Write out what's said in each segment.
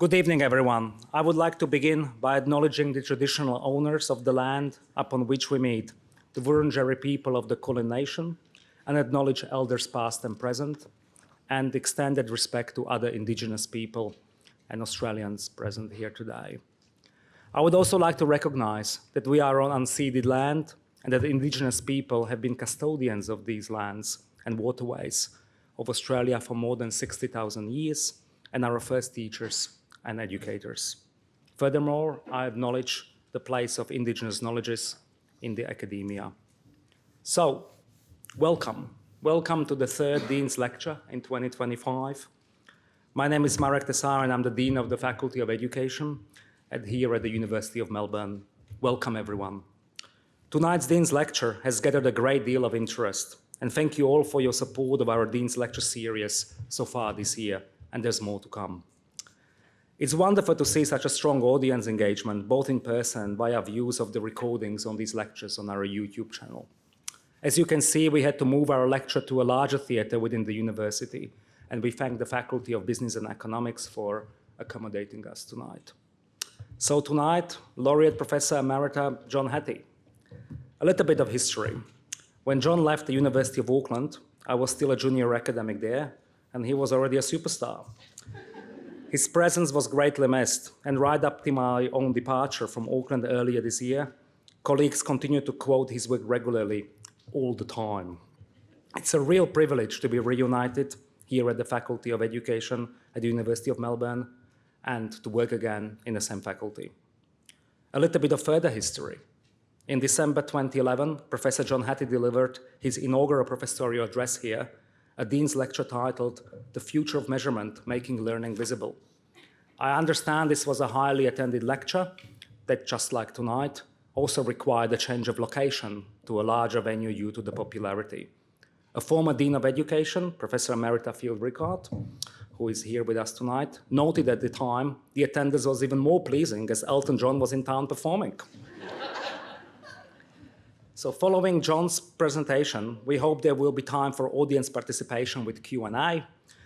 Good evening, everyone. I would like to begin by acknowledging the traditional owners of the land upon which we meet, the Wurundjeri people of the Kulin Nation, and acknowledge elders past and present, and extended respect to other Indigenous people and Australians present here today. I would also like to recognize that we are on unceded land and that Indigenous people have been custodians of these lands and waterways of Australia for more than 60,000 years and are our first teachers and educators. Furthermore, I acknowledge the place of Indigenous knowledges in the academia. So, welcome. Welcome to the third Dean's Lecture in 2025. My name is Marek Tesar and I'm the Dean of the Faculty of Education here at the University of Melbourne. Welcome, everyone. Tonight's Dean's Lecture has gathered a great deal of interest, and thank you all for your support of our Dean's Lecture series so far this year, and there's more to come. It's wonderful to see such a strong audience engagement, both in person and via views of the recordings on these lectures on our YouTube channel. As you can see, we had to move our lecture to a larger theatre within the university, and we thank the Faculty of Business and Economics for accommodating us tonight. So tonight, Laureate Professor Emeritus John Hattie. A little bit of history. When John left the University of Auckland, I was still a junior academic there, and he was already a superstar. His presence was greatly missed, and right up to my own departure from Auckland earlier this year, colleagues continued to quote his work regularly, all the time. It's a real privilege to be reunited here at the Faculty of Education at the University of Melbourne and to work again in the same faculty. A little bit of further history. In December 2011, Professor John Hattie delivered his inaugural professorial address here, a Dean's Lecture titled The Future of Measurement, Making Learning Visible. I understand this was a highly attended lecture that, just like tonight, also required a change of location to a larger venue due to the popularity. A former Dean of Education, Professor Emeritus Field Rickard, who is here with us tonight, noted at the time the attendance was even more pleasing as Elton John was in town performing. So following John's presentation, we hope there will be time for audience participation with Q&A,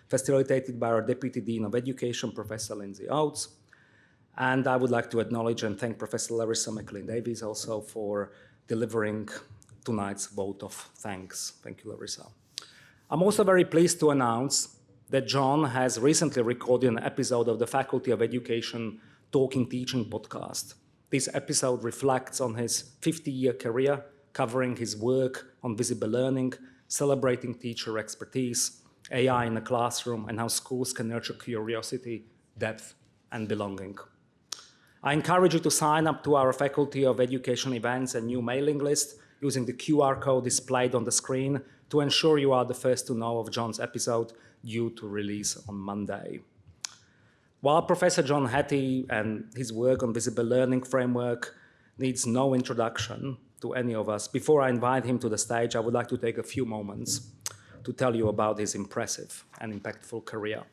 facilitated by our Deputy Dean of Education, Professor Lindsay Oades. And I would like to acknowledge and thank Professor Larissa McLean Davies also for delivering tonight's vote of thanks. Thank you, Larissa. I'm also very pleased to announce that John has recently recorded an episode of the Faculty of Education Talking Teaching podcast. This episode reflects on his 50-year career, covering his work on visible learning, celebrating teacher expertise, AI in the classroom, and how schools can nurture curiosity, depth, and belonging. I encourage you to sign up to our Faculty of Education events and new mailing list using the QR code displayed on the screen to ensure you are the first to know of John's episode due to release on Monday. While Professor John Hattie and his work on visible learning framework needs no introduction to any of us, before I invite him to the stage, I would like to take a few moments to tell you about his impressive and impactful career.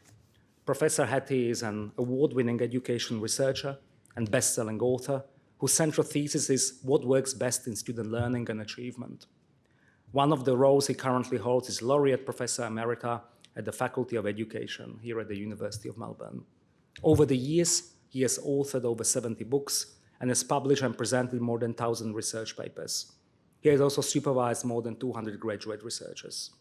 Professor Hattie is an award-winning education researcher and best-selling author whose central thesis is what works best in student learning and achievement. One of the roles he currently holds is Laureate Professor Emerita at the Faculty of Education here at the University of Melbourne. Over the years, he has authored over 70 books and has published and presented more than 1,000 research papers. He has also supervised more than 200 graduate researchers.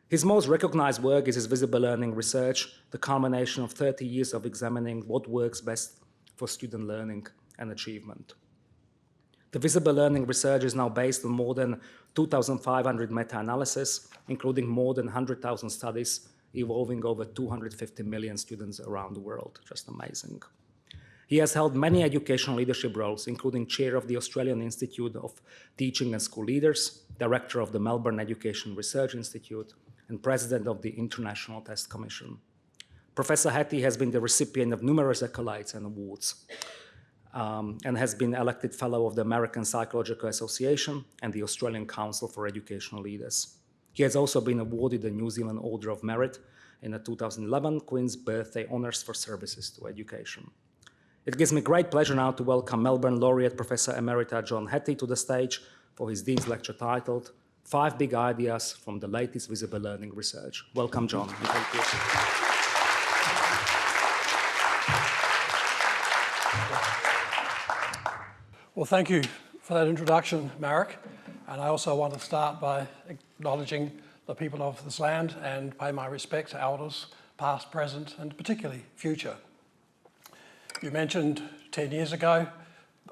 His most recognized work is his visible learning research, the culmination of 30 years of examining what works best for student learning and achievement. The visible learning research is now based on more than 2,500 meta-analyses, including more than 100,000 studies involving over 250 million students around the world. Just amazing. He has held many educational leadership roles, including chair of the Australian Institute of Teaching and School Leaders, director of the Melbourne Education Research Institute, and president of the International Test Commission. Professor Hattie has been the recipient of numerous accolades and awards, and has been elected fellow of the American Psychological Association and the Australian Council for Educational Leaders. He has also been awarded the New Zealand Order of Merit in the 2011 Queen's Birthday Honours for Services to Education. It gives me great pleasure now to welcome Melbourne Laureate Professor Emeritus John Hattie to the stage for his Dean's Lecture titled 5 Big Ideas from the Latest Visible Learning Research. Welcome, John. And thank you. Well, thank you for that introduction, Marek. And I also want to start by acknowledging the people of this land and pay my respect to elders, past, present, and particularly future. You mentioned 10 years ago,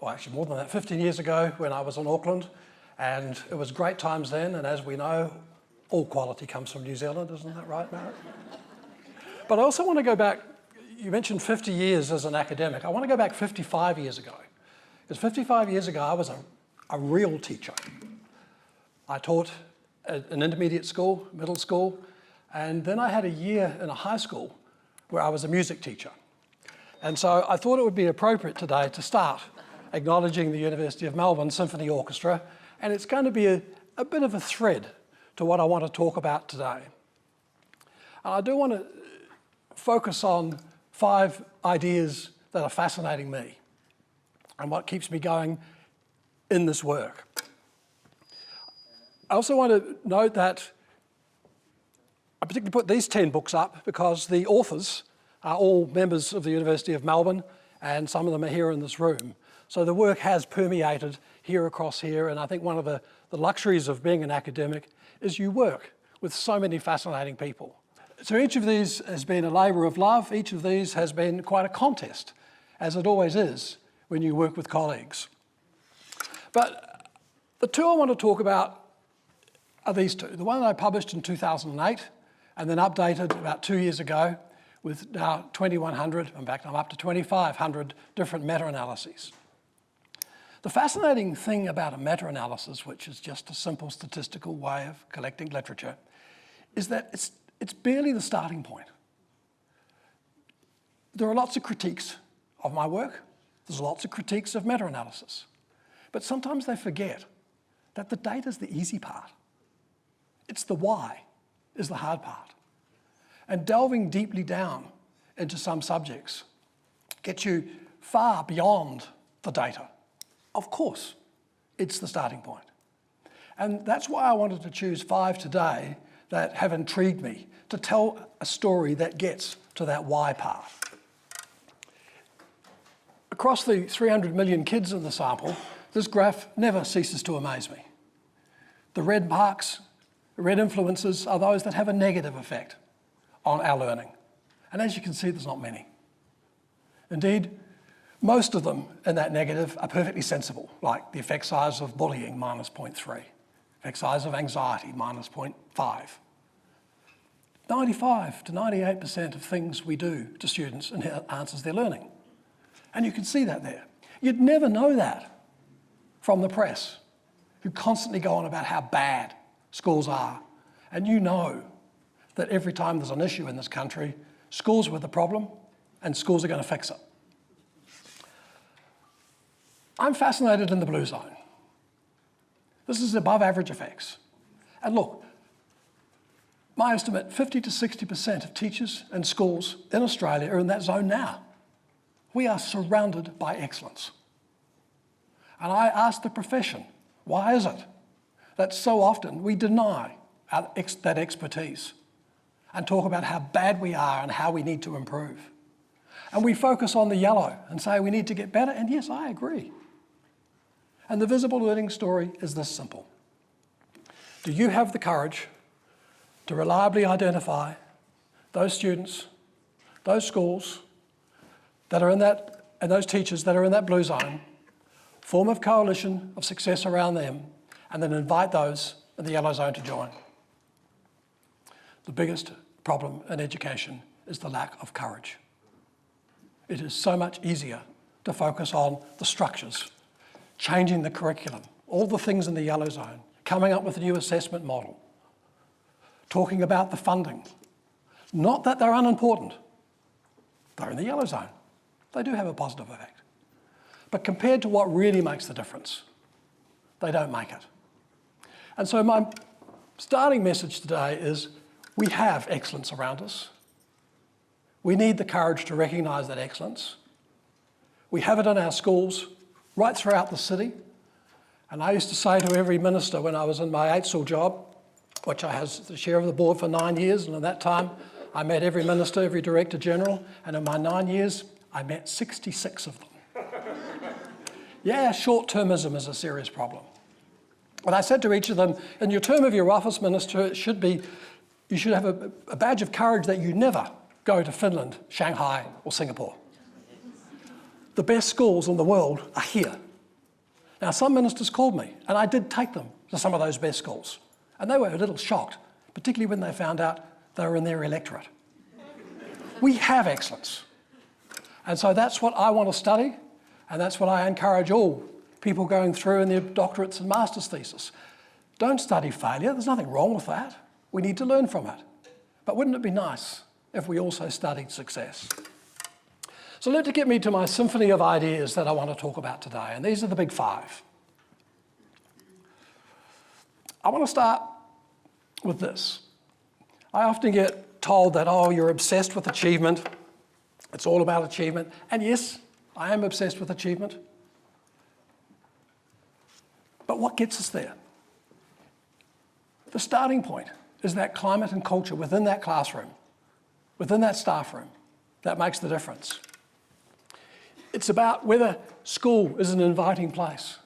or actually more than that, 15 years ago when I was in Auckland, and it was great times then, and as we know, all quality comes from New Zealand, isn't that right, Marek? But I also want to go back, you mentioned 50 years as an academic. I want to go back 55 years ago. Because 55 years ago, I was a real teacher. I taught at an intermediate school, middle school, and then I had a year in a high school where I was a music teacher. And so I thought it would be appropriate today to start acknowledging the University of Melbourne Symphony Orchestra, and it's going to be a bit of a thread to what I want to talk about today. And I do want to focus on 5 ideas that are fascinating me and what keeps me going in this work. I also want to note that I particularly put these 10 books up because the authors are all members of the University of Melbourne, and some of them are here in this room. So the work has permeated here across here, and I think one of the luxuries of being an academic is you work with so many fascinating people. So each of these has been a labour of love. Each of these has been quite a contest, as it always is when you work with colleagues. But the 2 I want to talk about are these 2. The one that I published in 2008 and then updated about 2 years ago with now 2,100, in fact I'm up to 2,500 different meta-analyses. The fascinating thing about a meta-analysis, which is just a simple statistical way of collecting literature, is that it's barely the starting point. There are lots of critiques of my work. There's lots of critiques of meta-analysis. But sometimes they forget that the data is the easy part. It's the why is the hard part. And delving deeply down into some subjects gets you far beyond the data. Of course, it's the starting point. And that's why I wanted to choose 5 today that have intrigued me to tell a story that gets to that why part. Across the 300 million kids in the sample, this graph never ceases to amaze me. The red marks, the red influences are those that have a negative effect on our learning. And as you can see, there's not many. Indeed, most of them in that negative are perfectly sensible, like the effect size of bullying, minus 0.3, effect size of anxiety, minus 0.5. 95 to 98% of things we do to students enhances their learning. And you can see that there. You'd never know that from the press, who constantly go on about how bad schools are. And you know that every time there's an issue in this country, schools were the problem and schools are going to fix it. I'm fascinated in the blue zone. This is above average effects. And look, my estimate, 50 to 60% of teachers and schools in Australia are in that zone now. We are surrounded by excellence. And I ask the profession, why is it that so often we deny that expertise and talk about how bad we are and how we need to improve? And we focus on the yellow and say we need to get better, and yes, I agree. And the visible learning story is this simple. Do you have the courage to reliably identify those students, those schools that are in that, and those teachers that are in that blue zone, form a coalition of success around them, and then invite those in the yellow zone to join? The biggest problem in education is the lack of courage. It is so much easier to focus on the structures, changing the curriculum, all the things in the yellow zone, coming up with a new assessment model, talking about the funding. Not that they're unimportant. They're in the yellow zone. They do have a positive effect. But compared to what really makes the difference, they don't make it. And so my starting message today is we have excellence around us. We need the courage to recognise that excellence. We have it in our schools, right throughout the city. And I used to say to every minister when I was in my AITSL job, which I was the chair of the board for 9 years, and at that time I met every minister, every director general, and in my 9 years I met 66 of them. yeah, short-termism is a serious problem. And I said to each of them, in your term of your office, Minister, it should be, you should have a badge of courage that you never go to Finland, Shanghai, or Singapore. The best schools in the world are here. Now, some ministers called me, and I did take them to some of those best schools. And they were a little shocked, particularly when they found out they were in their electorate. We have excellence. And so that's what I want to study, and that's what I encourage all people going through in their doctorates and master's thesis. Don't study failure. There's nothing wrong with that. We need to learn from it. But wouldn't it be nice if we also studied success? So let me get me to my symphony of ideas that I want to talk about today, and these are the big five. I want to start with this. I often get told that, oh, you're obsessed with achievement. It's all about achievement. And yes, I am obsessed with achievement. But what gets us there? The starting point is that climate and culture within that classroom, within that staff room, that makes the difference. It's about whether school is an inviting place.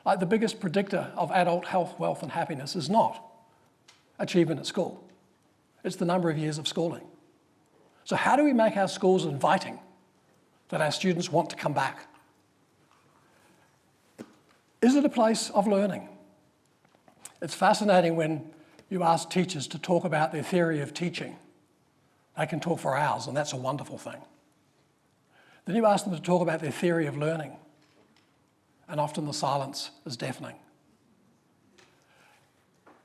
Like the biggest predictor of adult health, wealth, and happiness is not achievement at school. It's the number of years of schooling. So how do we make our schools inviting that our students want to come back? Is it a place of learning? It's fascinating when you ask teachers to talk about their theory of teaching. They can talk for hours, and that's a wonderful thing. Then you ask them to talk about their theory of learning, and often the silence is deafening.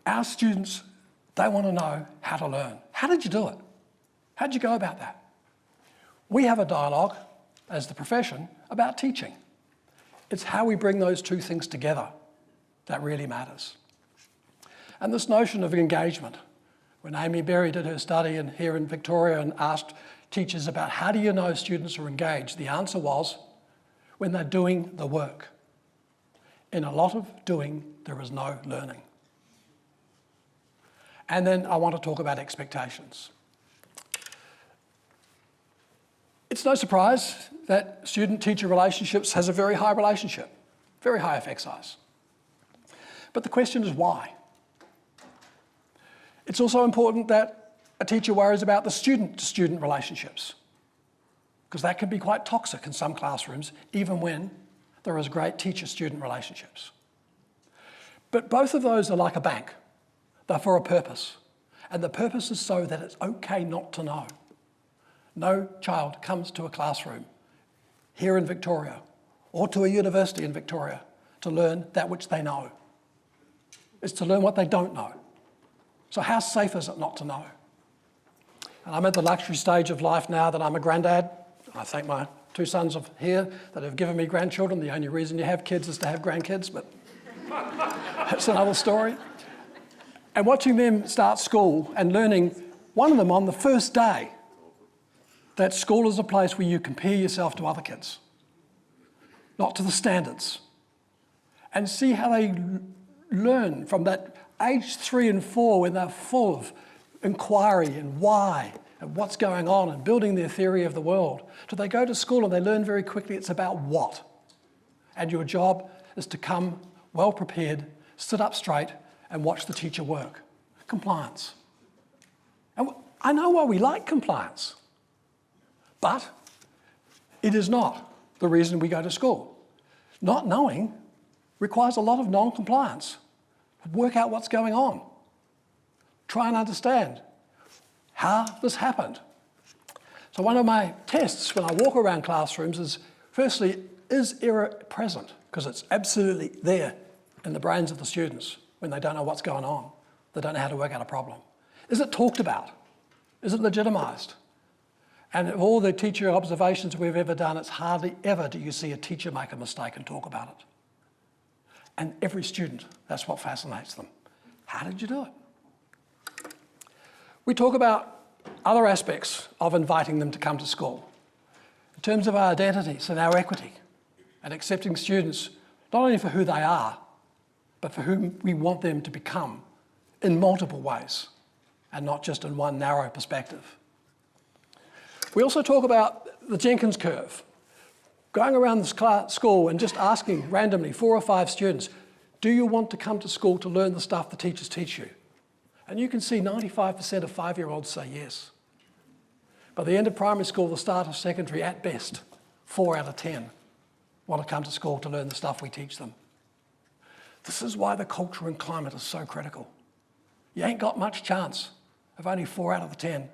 Our students, they want to know how to learn. How did you do it? How did you go about that? We have a dialogue as the profession about teaching. It's how we bring those two things together that really matters. And this notion of engagement, when Amy Berry did her study here in Victoria and asked teachers about how do you know students are engaged, the answer was when they're doing the work. In a lot of doing, there is no learning. And then I want to talk about expectations. It's no surprise that student-teacher relationships has a very high relationship, very high effect size. But the question is why? It's also important that a teacher worries about the student-to-student relationships, because that can be quite toxic in some classrooms, even when there is great teacher-student relationships. But both of those are like a bank. They're for a purpose. And the purpose is so that it's okay not to know. No child comes to a classroom here in Victoria or to a university in Victoria to learn that which they know. It's to learn what they don't know. So how safe is it not to know? And I'm at the luxury stage of life now that I'm a granddad. I thank my two sons here that have given me grandchildren. The only reason you have kids is to have grandkids, but that's another story. And watching them start school and learning, one of them on the first day, that school is a place where you compare yourself to other kids, not to the standards, and see how they learn from that age 3 and 4 when they're full of inquiry and why and what's going on and building their theory of the world. Do they go to school and they learn very quickly it's about what? And your job is to come well prepared, sit up straight and watch the teacher work. Compliance. And I know why we like compliance, but it is not the reason we go to school. Not knowing requires a lot of non-compliance. Work out what's going on. Try and understand how this happened. So one of my tests when I walk around classrooms is, firstly, is error present? Because it's absolutely there in the brains of the students when they don't know what's going on. They don't know how to work out a problem. Is it talked about? Is it legitimised? And of all the teacher observations we've ever done, it's hardly ever do you see a teacher make a mistake and talk about it. And every student, that's what fascinates them. How did you do it? We talk about other aspects of inviting them to come to school. In terms of our identities and our equity, and accepting students not only for who they are, but for whom we want them to become in multiple ways, and not just in one narrow perspective. We also talk about the Jenkins curve. going around the school and just asking randomly 4 or 5 students, do you want to come to school to learn the stuff the teachers teach you? And you can see 95% of 5-year-olds say yes. By the end of primary school, the start of secondary, at best, 4 out of 10 want to come to school to learn the stuff we teach them. This is why the culture and climate is so critical. You ain't got much chance if only 4 out of the 10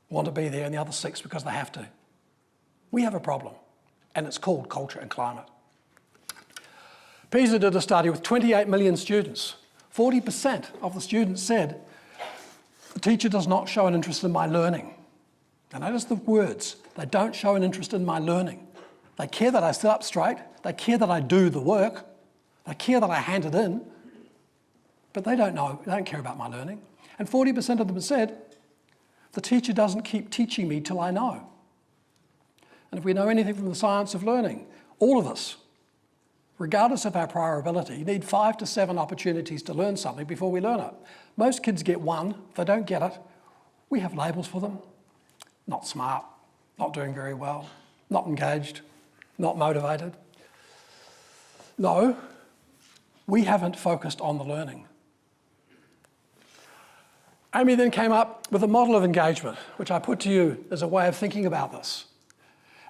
want to be there and the other 6 because they have to. We have a problem, and it's called culture and climate. PISA did a study with 28 million students. 40% of the students said, the teacher does not show an interest in my learning. And notice the words, they don't show an interest in my learning. They care that I sit up straight, they care that I do the work, they care that I hand it in, but they don't care about my learning. And 40% of them said, the teacher doesn't keep teaching me till I know. And if we know anything from the science of learning, all of us, regardless of our prior ability, need 5 to 7 opportunities to learn something before we learn it. Most kids get 1. If they don't get it, we have labels for them. Not smart, not doing very well, not engaged, not motivated. No, we haven't focused on the learning. Amy then came up with a model of engagement, which I put to you as a way of thinking about this.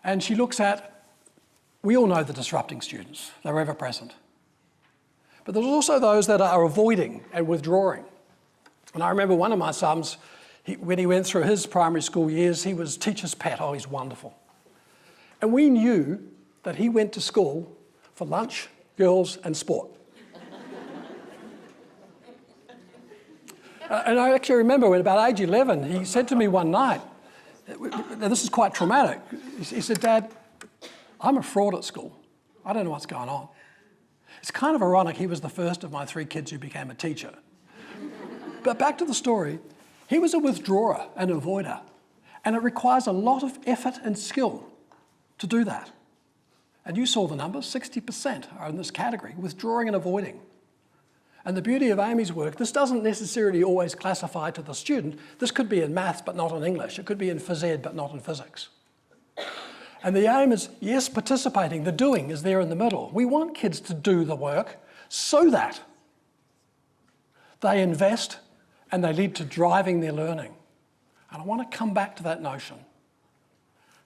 And she looks at, we all know the disrupting students, they're ever present. But there's also those that are avoiding and withdrawing. And I remember one of my sons, when he went through his primary school years, he was teacher's pet. Oh, he's wonderful. And we knew that he went to school for lunch, girls, and sport. And I actually remember when about age 11, he said to me one night, now this is quite traumatic, he said, Dad, I'm a fraud at school. I don't know what's going on. It's kind of ironic, he was the first of my 3 kids who became a teacher. But back to the story, he was a withdrawer and avoider, and it requires a lot of effort and skill to do that. And you saw the numbers, 60% are in this category, withdrawing and avoiding. And the beauty of Amy's work, this doesn't necessarily always classify to the student. This could be in maths, but not in English. It could be in phys ed, but not in physics. And the aim is, yes, participating, the doing is there in the middle. We want kids to do the work so that they invest and they lead to driving their learning. And I want to come back to that notion.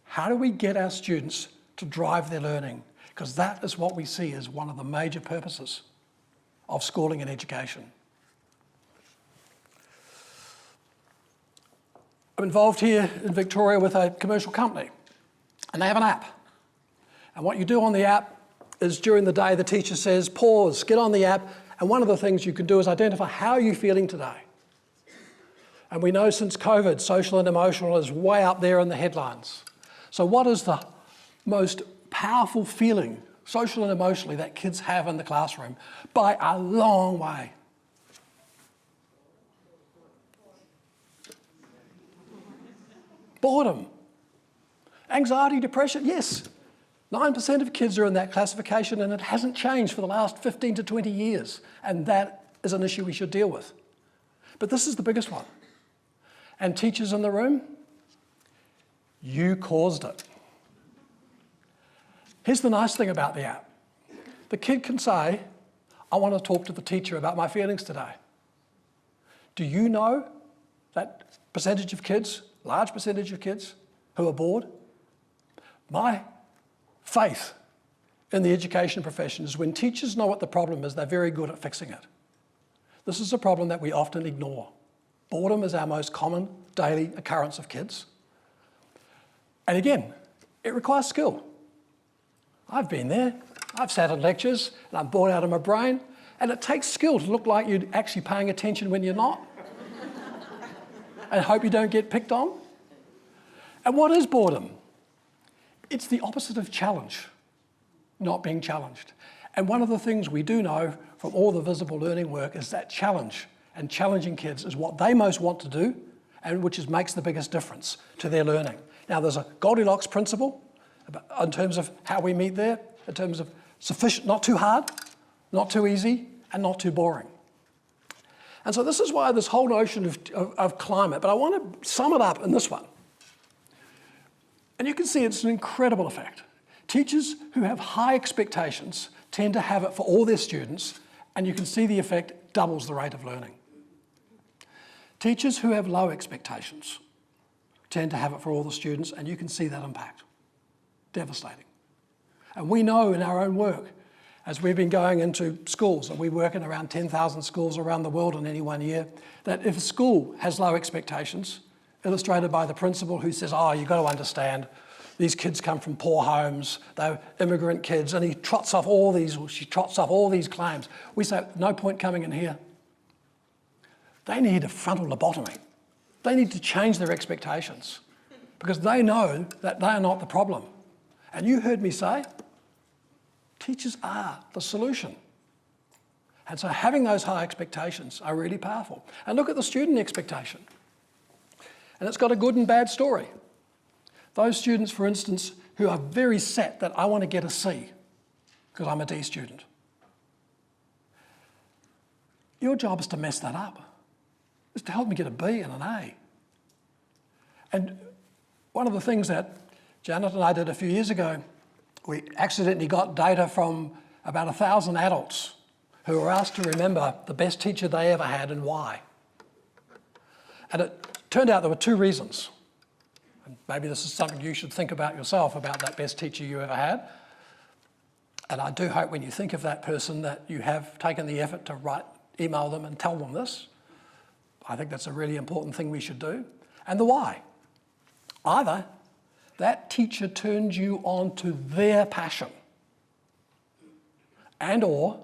How do we get our students to drive their learning? Because that is what we see as one of the major purposes of schooling and education. I'm involved here in Victoria with a commercial company, and they have an app. And what you do on the app is during the day, the teacher says, pause, get on the app, and one of the things you can do is identify how are you feeling today. And we know since COVID, social and emotional is way up there in the headlines. So what is the most powerful feeling, social and emotionally, that kids have in the classroom? By a long way. Boredom. Anxiety, depression, yes. 9% of kids are in that classification, and it hasn't changed for the last 15 to 20 years. And that is an issue we should deal with. But this is the biggest one. And teachers in the room, you caused it. Here's the nice thing about the app. The kid can say, I want to talk to the teacher about my feelings today. Do you know that percentage of kids, large percentage of kids, who are bored? My faith in the education profession is when teachers know what the problem is, they're very good at fixing it. This is a problem that we often ignore. Boredom is our most common daily occurrence of kids. And again, it requires skill. I've been there. I've sat in lectures and I'm bored out of my brain, and it takes skill to look like you're actually paying attention when you're not and hope you don't get picked on. And what is boredom? It's the opposite of challenge, not being challenged. And one of the things we do know from all the visible learning work is that challenge and challenging kids is what they most want to do, and which makes the biggest difference to their learning. Now, there's a Goldilocks principle in terms of how we meet there, in terms of sufficient, not too hard, not too easy, and not too boring. And so this is why this whole notion of climate, but I want to sum it up in this one. And you can see it's an incredible effect. Teachers who have high expectations tend to have it for all their students, and you can see the effect doubles the rate of learning. Teachers who have low expectations tend to have it for all the students, and you can see that impact. Devastating. And we know in our own work, as we've been going into schools, and we work in around 10,000 schools around the world in any one year, that if a school has low expectations, illustrated by the principal who says, oh, you've got to understand, these kids come from poor homes, they're immigrant kids, and he trots off all these, or she trots off all these claims. We say, no point coming in here. They need a frontal lobotomy. They need to change their expectations because they know that they are not the problem. And you heard me say, teachers are the solution. And so having those high expectations are really powerful. And look at the student expectation. And it's got a good and bad story. Those students, for instance, who are very set that I want to get a C because I'm a D student. Your job is to mess that up. It's to help me get a B and an A. And one of the things that Janet and I did a few years ago, we accidentally got data from about 1,000 adults who were asked to remember the best teacher they ever had and why. And it turned out there were two reasons. And maybe this is something you should think about yourself, about that best teacher you ever had. And I do hope when you think of that person that you have taken the effort to email them and tell them this. I think that's a really important thing we should do. And the why. Either that teacher turned you on to their passion, and or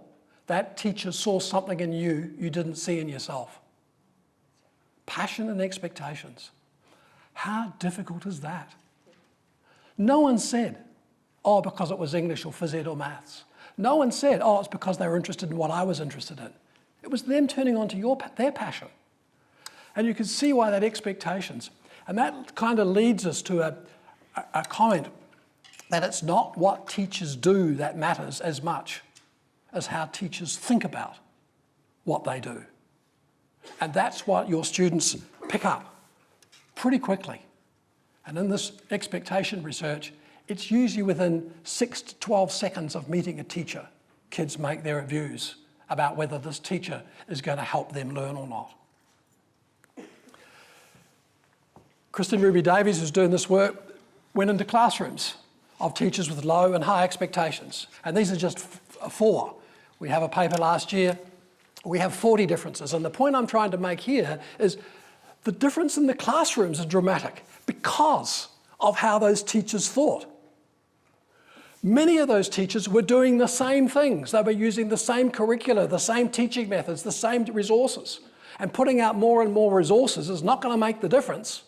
that teacher saw something in you you didn't see in yourself. Passion and expectations. How difficult is that? No one said, oh, because it was English or phys ed or maths. No one said, oh, it's because they were interested in what I was interested in. It was them turning on to their passion. And you can see why that expectations. And that kind of leads us to a comment that it's not what teachers do that matters as much as how teachers think about what they do. And that's what your students pick up pretty quickly. And in this expectation research, it's usually within 6 to 12 seconds of meeting a teacher, kids make their views about whether this teacher is going to help them learn or not. Kristen Ruby Davies, who's doing this work, went into classrooms of teachers with low and high expectations. And these are just 4. We have a paper last year. We have 40 differences. And the point I'm trying to make here is the difference in the classrooms is dramatic because of how those teachers thought. Many of those teachers were doing the same things. They were using the same curricula, the same teaching methods, the same resources. And putting out more and more resources is not going to make the difference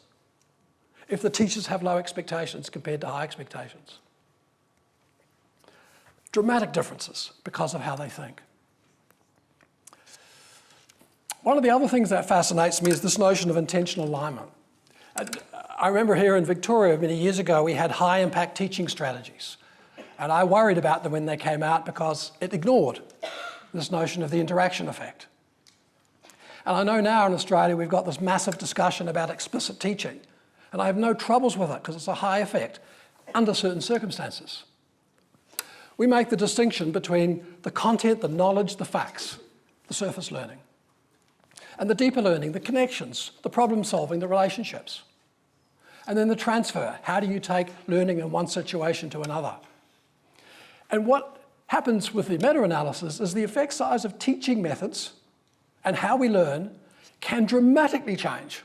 if the teachers have low expectations compared to high expectations. Dramatic differences because of how they think. One of the other things that fascinates me is this notion of intentional alignment. I remember here in Victoria many years ago, we had high impact teaching strategies. And I worried about them when they came out because it ignored this notion of the interaction effect. And I know now in Australia, we've got this massive discussion about explicit teaching. And I have no troubles with it because it's a high effect under certain circumstances. We make the distinction between the content, the knowledge, the facts, the surface learning, and the deeper learning, the connections, the problem solving, the relationships. And then the transfer. How do you take learning in one situation to another? And what happens with the meta-analysis is the effect size of teaching methods and how we learn can dramatically change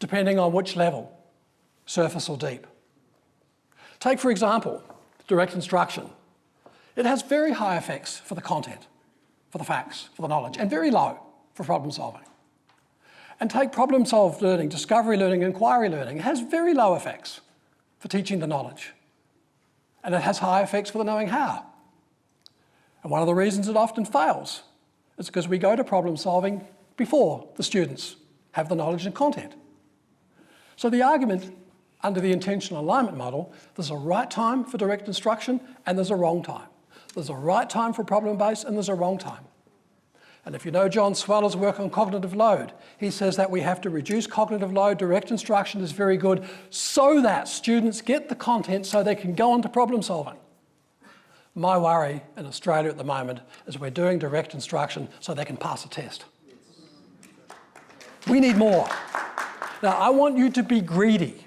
depending on which level, surface or deep. Take, for example, direct instruction. It has very high effects for the content, for the facts, for the knowledge, and very low for problem solving. And take problem-solved learning, discovery learning, inquiry learning. It has very low effects for teaching the knowledge. And it has high effects for the knowing how. And one of the reasons it often fails is because we go to problem solving before the students have the knowledge and content. So the argument under the intentional alignment model, there's a right time for direct instruction and there's a wrong time. There's a right time for problem-based and there's a wrong time. And if you know John Sweller's work on cognitive load, he says that we have to reduce cognitive load. Direct instruction is very good so that students get the content so they can go on to problem solving. My worry in Australia at the moment is we're doing direct instruction so they can pass a test. We need more. Now, I want you to be greedy,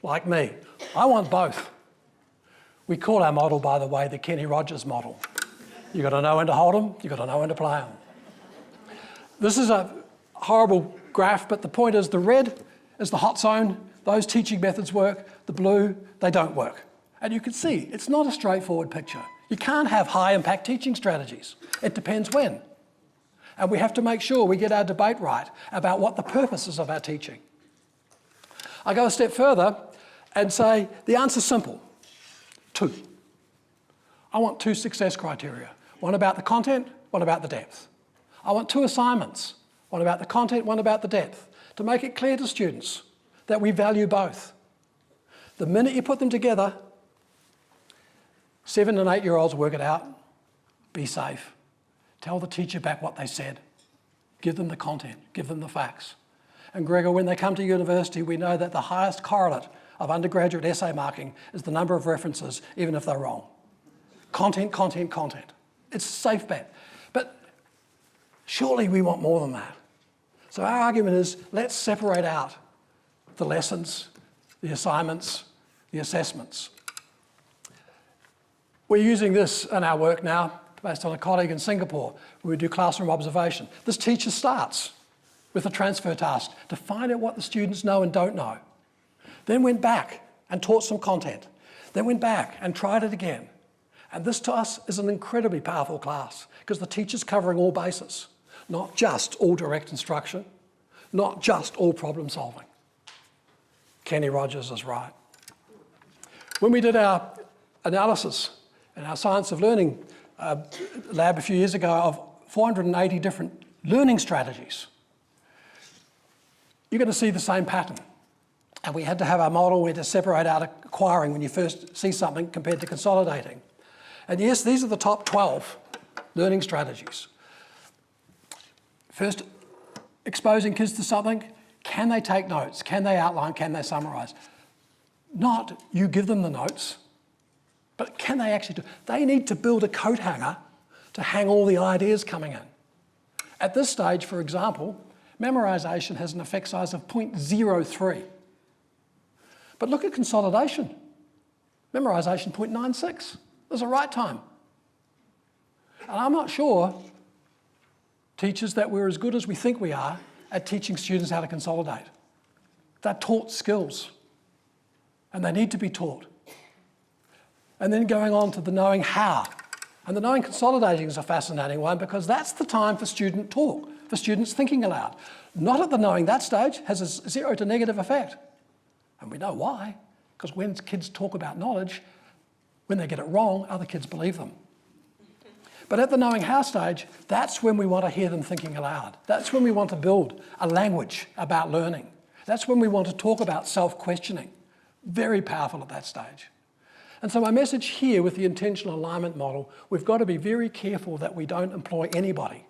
like me. I want both. We call our model, by the way, the Kenny Rogers model. You've got to know when to hold them, you've got to know when to play them. This is a horrible graph, but the point is the red is the hot zone. Those teaching methods work. The blue, they don't work. And you can see, it's not a straightforward picture. You can't have high-impact teaching strategies. It depends when. And we have to make sure we get our debate right about what the purpose is of our teaching. I go a step further and say the answer's simple. 2. I want 2 success criteria. One about the content, one about the depth. I want 2 assignments. One about the content, one about the depth. To make it clear to students that we value both. The minute you put them together, 7 and 8-year-olds work it out. Be safe. Tell the teacher back what they said. Give them the content, give them the facts. And Gregor, when they come to university, we know that the highest correlate of undergraduate essay marking is the number of references, even if they're wrong. Content, content, content. It's a safe bet. But surely we want more than that. So our argument is, let's separate out the lessons, the assignments, the assessments. We're using this in our work now, based on a colleague in Singapore, where we do classroom observation. This teacher starts with a transfer task to find out what the students know and don't know. Then went back and taught some content. Then went back and tried it again. And this to us is an incredibly powerful class because the teacher's covering all bases, not just all direct instruction, not just all problem solving. Kenny Rogers is right. When we did our analysis in our Science of Learning lab a few years ago of 480 different learning strategies, you're going to see the same pattern. And we had to have our model, we had to separate out acquiring when you first see something compared to consolidating. And yes, these are the top 12 learning strategies. First, exposing kids to something. Can they take notes? Can they outline? Can they summarise? Not you give them the notes, but can they actually do? They need to build a coat hanger to hang all the ideas coming in. At this stage, for example, memorisation has an effect size of 0.03. But look at consolidation. Memorisation 0.96. There's a right time. And I'm not sure, teachers, that we're as good as we think we are at teaching students how to consolidate. They're taught skills, and they need to be taught. And then going on to the knowing how. And the knowing consolidating is a fascinating one because that's the time for student talk, for students thinking aloud. Not at the knowing that stage has a 0 to negative effect. And we know why, because when kids talk about knowledge, when they get it wrong, other kids believe them. But at the knowing how stage, that's when we want to hear them thinking aloud. That's when we want to build a language about learning. That's when we want to talk about self-questioning. Very powerful at that stage. And so my message here with the intentional alignment model, we've got to be very careful that we don't employ anybody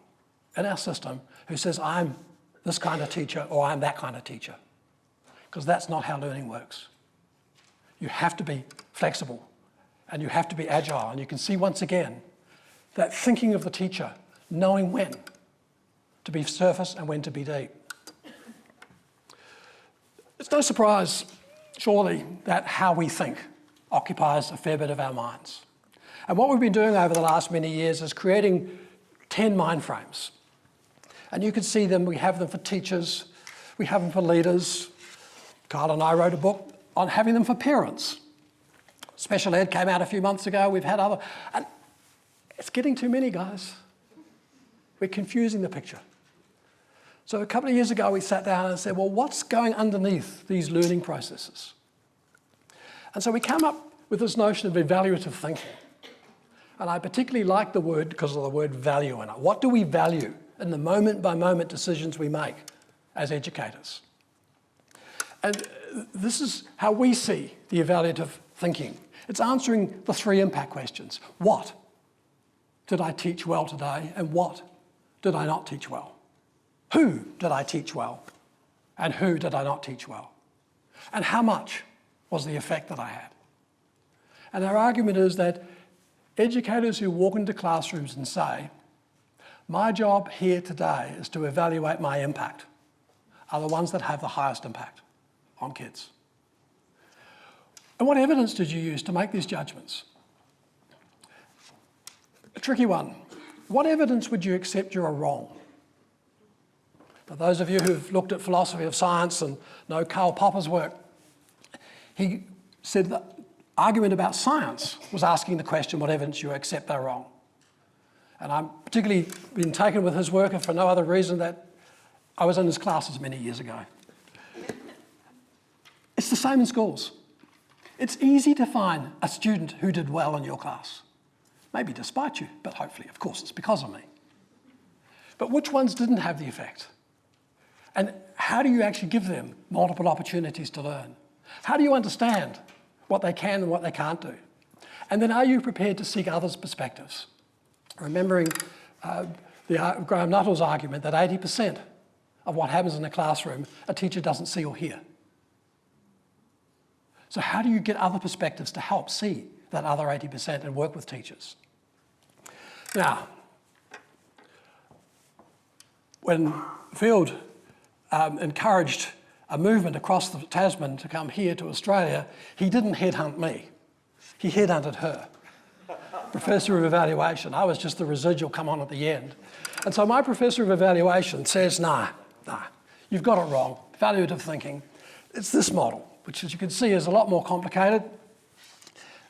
in our system who says, I'm this kind of teacher or I'm that kind of teacher. Because that's not how learning works. You have to be flexible and you have to be agile. And you can see once again that thinking of the teacher, knowing when to be surface and when to be deep. It's no surprise, surely, that how we think occupies a fair bit of our minds. And what we've been doing over the last many years is creating 10 mind frames. And you can see them, we have them for teachers, we have them for leaders. Carl and I wrote a book on having them for parents. Special ed came out a few months ago, we've had other, and it's getting too many, guys. We're confusing the picture. So a couple of years ago, we sat down and said, well, what's going underneath these learning processes? And so we came up with this notion of evaluative thinking. And I particularly like the word because of the word value in it. What do we value in the moment-by-moment decisions we make as educators? And this is how we see the evaluative thinking. It's answering the 3 impact questions. What did I teach well today, and what did I not teach well? Who did I teach well? And who did I not teach well? And how much was the effect that I had? And our argument is that educators who walk into classrooms and say, my job here today is to evaluate my impact, are the ones that have the highest impact on kids. And what evidence did you use to make these judgments? A tricky one. What evidence would you accept you are wrong? For those of you who've looked at philosophy of science and know Karl Popper's work, he said that argument about science was asking the question, what evidence you accept they're wrong? And I'm particularly been taken with his work, and for no other reason that I was in his classes many years ago. It's the same in schools. It's easy to find a student who did well in your class. Maybe despite you, but hopefully, of course, it's because of me. But which ones didn't have the effect? And how do you actually give them multiple opportunities to learn? How do you understand what they can and what they can't do? And then are you prepared to seek others' perspectives? Remembering Graham Nuttall's argument that 80% of what happens in a classroom, a teacher doesn't see or hear. So how do you get other perspectives to help see that other 80% and work with teachers? Now, when Field encouraged a movement across the Tasman to come here to Australia, he didn't headhunt me. He headhunted her. Professor of evaluation. I was just the residual come on at the end. And so my professor of evaluation says, nah, you've got it wrong. Evaluative thinking. It's this model, which as you can see is a lot more complicated,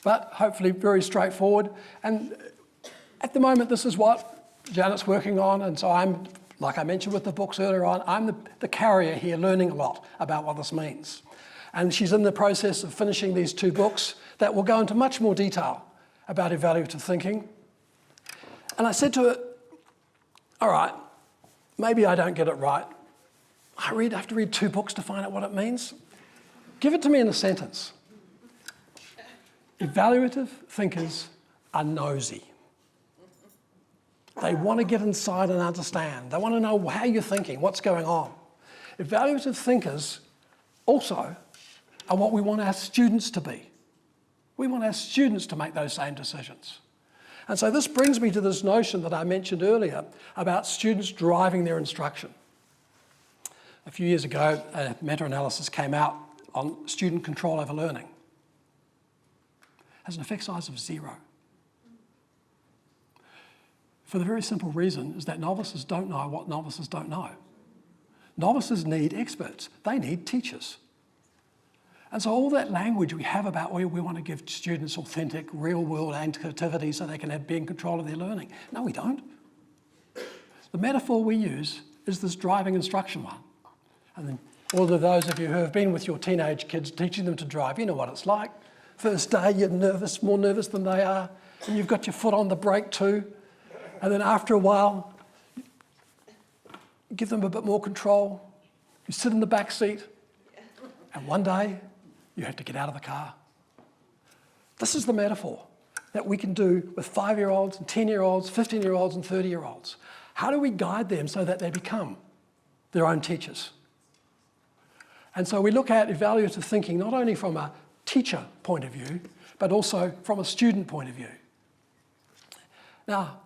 but hopefully very straightforward. And at the moment, this is what Janet's working on. And so I'm, like I mentioned with the books earlier on, I'm the carrier here learning a lot about what this means. And she's in the process of finishing these 2 books that will go into much more detail about evaluative thinking. And I said to her, all right, maybe I don't get it right. I have to read 2 books to find out what it means. Give it to me in a sentence. Evaluative thinkers are nosy. They want to get inside and understand. They want to know how you're thinking, what's going on. Evaluative thinkers also are what we want our students to be. We want our students to make those same decisions. And so this brings me to this notion that I mentioned earlier about students driving their instruction. A few years ago, a meta-analysis came out on student control over learning. It has an effect size of 0. For the very simple reason is that novices don't know what novices don't know. Novices need experts. They need teachers. And so all that language we have about we want to give students authentic, real-world activity so they can be in control of their learning. No, we don't. The metaphor we use is this driving instruction one. And then all of those of you who have been with your teenage kids teaching them to drive, you know what it's like. First day, you're nervous, more nervous than they are, and you've got your foot on the brake too. And then after a while, you give them a bit more control. You sit in the back seat, and one day, you have to get out of the car. This is the metaphor that we can do with 5-year-olds and 10-year-olds, 15-year-olds and 30-year-olds. How do we guide them so that they become their own teachers? And so we look at evaluative thinking not only from a teacher point of view, but also from a student point of view. Now,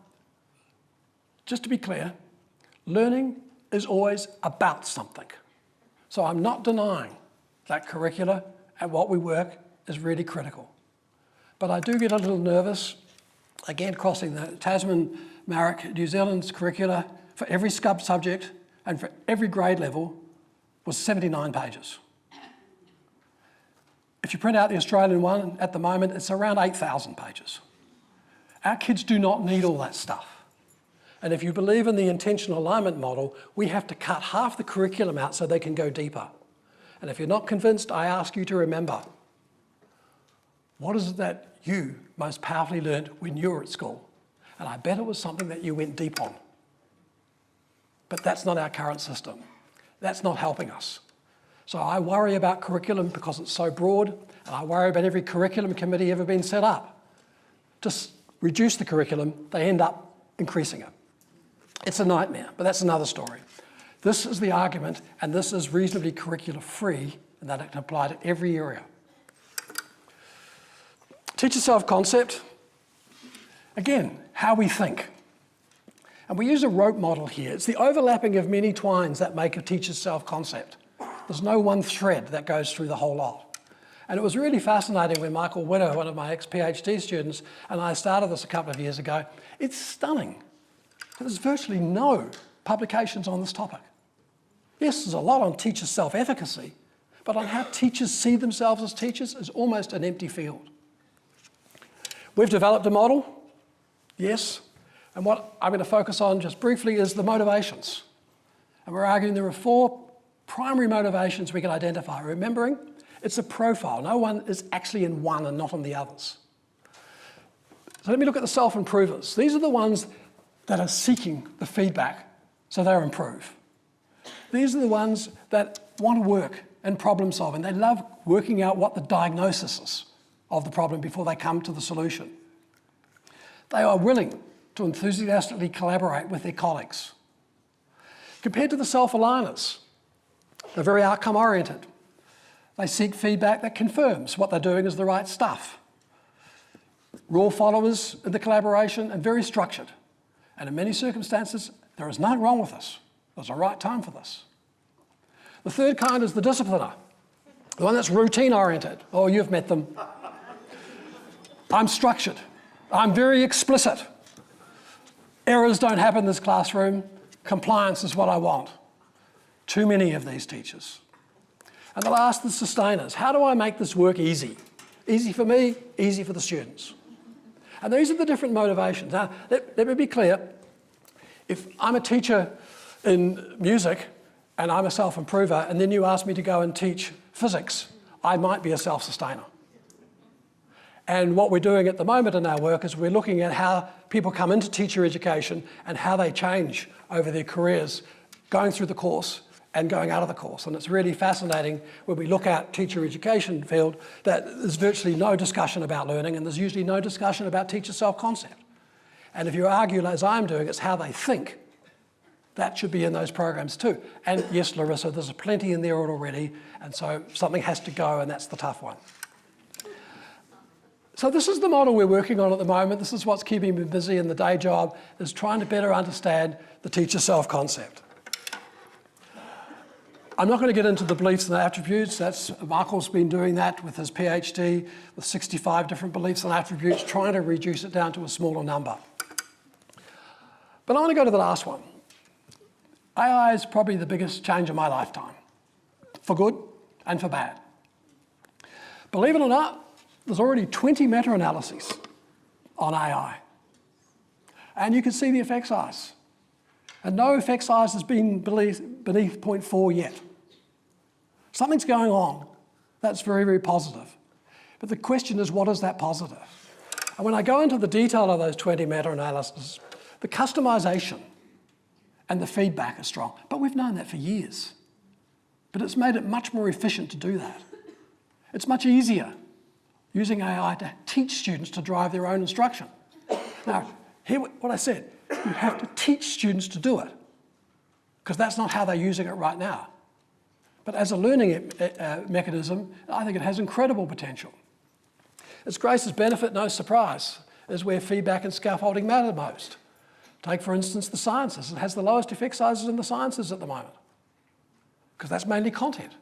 just to be clear, learning is always about something. So I'm not denying that curricula and what we work is really critical. But I do get a little nervous, again, crossing the Tasman, Marek, New Zealand's curricula for every subject and for every grade level was 79 pages. If you print out the Australian one at the moment, it's around 8,000 pages. Our kids do not need all that stuff. And if you believe in the intentional alignment model, we have to cut half the curriculum out so they can go deeper. And if you're not convinced, I ask you to remember, what is it that you most powerfully learned when you were at school? And I bet it was something that you went deep on. But that's not our current system. That's not helping us. So I worry about curriculum because it's so broad, and I worry about every curriculum committee ever been set up. Just reduce the curriculum, they end up increasing it. It's a nightmare, but that's another story. This is the argument, and this is reasonably curricula-free, and that it can apply to every area. Teacher self-concept, again, how we think. And we use a rope model here. It's the overlapping of many twines that make a teacher's self-concept. There's no one thread that goes through the whole lot. And it was really fascinating when Michael Winner, one of my ex-PhD students, and I started this a couple of years ago. It's stunning. There's virtually no publications on this topic. Yes, there's a lot on teacher self-efficacy, but on how teachers see themselves as teachers is almost an empty field. We've developed a model, yes, and what I'm going to focus on just briefly is the motivations. And we're arguing there are 4 primary motivations we can identify. Remembering, it's a profile. No one is actually in one and not in the others. So let me look at the self-improvers. These are the ones that are seeking the feedback so they'll improve. These are the ones that want to work and problem solving. They love working out what the diagnosis is of the problem before they come to the solution. They are willing to enthusiastically collaborate with their colleagues. Compared to the self-aligners, they're very outcome-oriented. They seek feedback that confirms what they're doing is the right stuff. Rule followers in the collaboration and very structured. And in many circumstances, there is nothing wrong with this. There's a right time for this. The third kind is the discipliner, the one that's routine-oriented. Oh, you've met them. I'm structured. I'm very explicit. Errors don't happen in this classroom. Compliance is what I want. Too many of these teachers. And the last, the sustainers. How do I make this work easy? Easy for me, easy for the students. And these are the different motivations. Now, let me be clear. If I'm a teacher in music and I'm a self-improver, and then you ask me to go and teach physics, I might be a self-sustainer. And what we're doing at the moment in our work is we're looking at how people come into teacher education and how they change over their careers, going through the course and going out of the course. And it's really fascinating when we look at teacher education field that there's virtually no discussion about learning, and there's usually no discussion about teacher self-concept. And if you argue, as I'm doing, it's how they think, that should be in those programs too. And yes, Larissa, there's plenty in there already, and so something has to go, and that's the tough one. So this is the model we're working on at the moment. This is what's keeping me busy in the day job, is trying to better understand the teacher self-concept. I'm not going to get into the beliefs and attributes. Michael's been doing that with his PhD, with 65 different beliefs and attributes, trying to reduce it down to a smaller number. But I want to go to the last one. AI is probably the biggest change of my lifetime, for good and for bad. Believe it or not, there's already 20 meta-analyses on AI. And you can see the effect size. And no effect size has been beneath 0.4 yet. Something's going on that's very, very positive. But the question is, what is that positive? And when I go into the detail of those 20 meta-analyses, the customization and the feedback are strong. But we've known that for years. But it's made it much more efficient to do that. It's much easier using AI to teach students to drive their own instruction. Now, hear what I said. You have to teach students to do it, because that's not how they're using it right now. But as a learning mechanism, I think it has incredible potential. Its greatest benefit, no surprise, is where feedback and scaffolding matter most. Take, for instance, the sciences. It has the lowest effect sizes in the sciences at the moment, because that's mainly content.